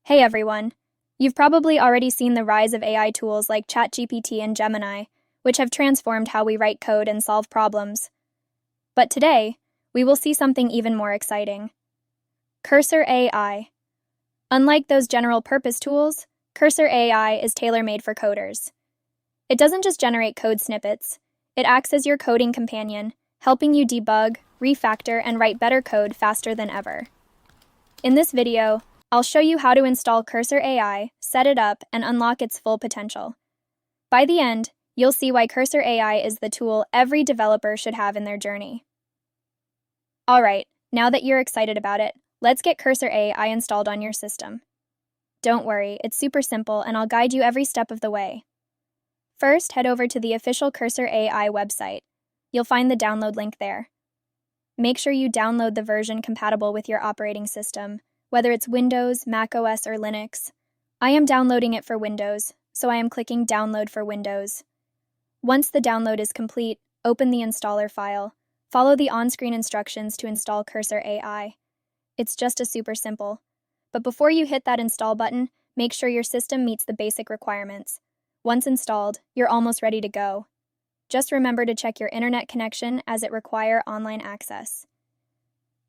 Hey everyone! You've probably already seen the rise of AI tools like ChatGPT and Gemini, which have transformed how we write code and solve problems. But today, we will see something even more exciting. Cursor AI. Unlike those general-purpose tools, Cursor AI is tailor-made for coders. It doesn't just generate code snippets, it acts as your coding companion, helping you debug, refactor, and write better code faster than ever. In this video, I'll show you how to install Cursor AI, set it up, and unlock its full potential. By the end, you'll see why Cursor AI is the tool every developer should have in their journey. Alright, now that you're excited about it, let's get Cursor AI installed on your system. Don't worry, it's super simple and I'll guide you every step of the way. First, head over to the official Cursor AI website. You'll find the download link there. Make sure you download the version compatible with your operating system, whether it's Windows, macOS, or Linux. I am downloading it for Windows, so I am clicking Download for Windows. Once the download is complete, open the installer file. Follow the on-screen instructions to install Cursor AI. It's just super simple. But before you hit that install button, make sure your system meets the basic requirements. Once installed, you're almost ready to go. Just remember to check your internet connection as it requires online access.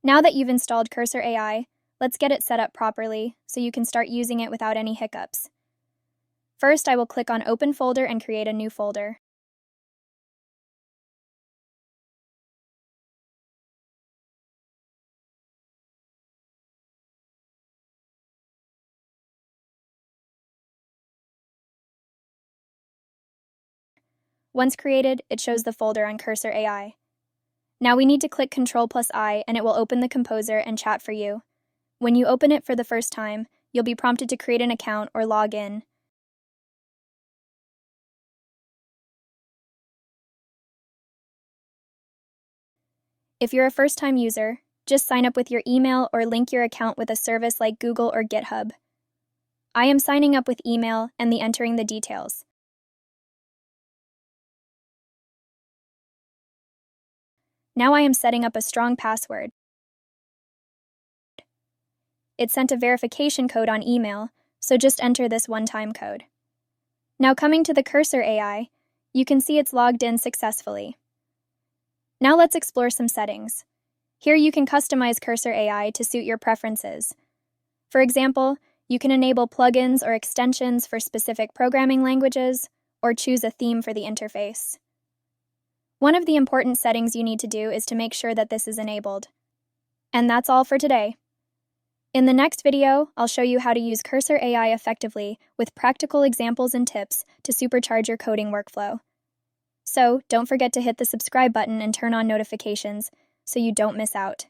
Now that you've installed Cursor AI, let's get it set up properly so you can start using it without any hiccups. First, I will click on Open Folder and create a new folder. Once created, it shows the folder on Cursor AI. Now we need to click Ctrl+I and it will open the Composer and chat for you. When you open it for the first time, you'll be prompted to create an account or log in. If you're a first-time user, just sign up with your email or link your account with a service like Google or GitHub. I am signing up with email and entering the details. Now I am setting up a strong password. It sent a verification code on email, so just enter this one-time code. Now coming to the Cursor AI, you can see it's logged in successfully. Now let's explore some settings. Here you can customize Cursor AI to suit your preferences. For example, you can enable plugins or extensions for specific programming languages, or choose a theme for the interface. One of the important settings you need to do is to make sure that this is enabled. And that's all for today. In the next video, I'll show you how to use Cursor AI effectively with practical examples and tips to supercharge your coding workflow. So, don't forget to hit the subscribe button and turn on notifications so you don't miss out.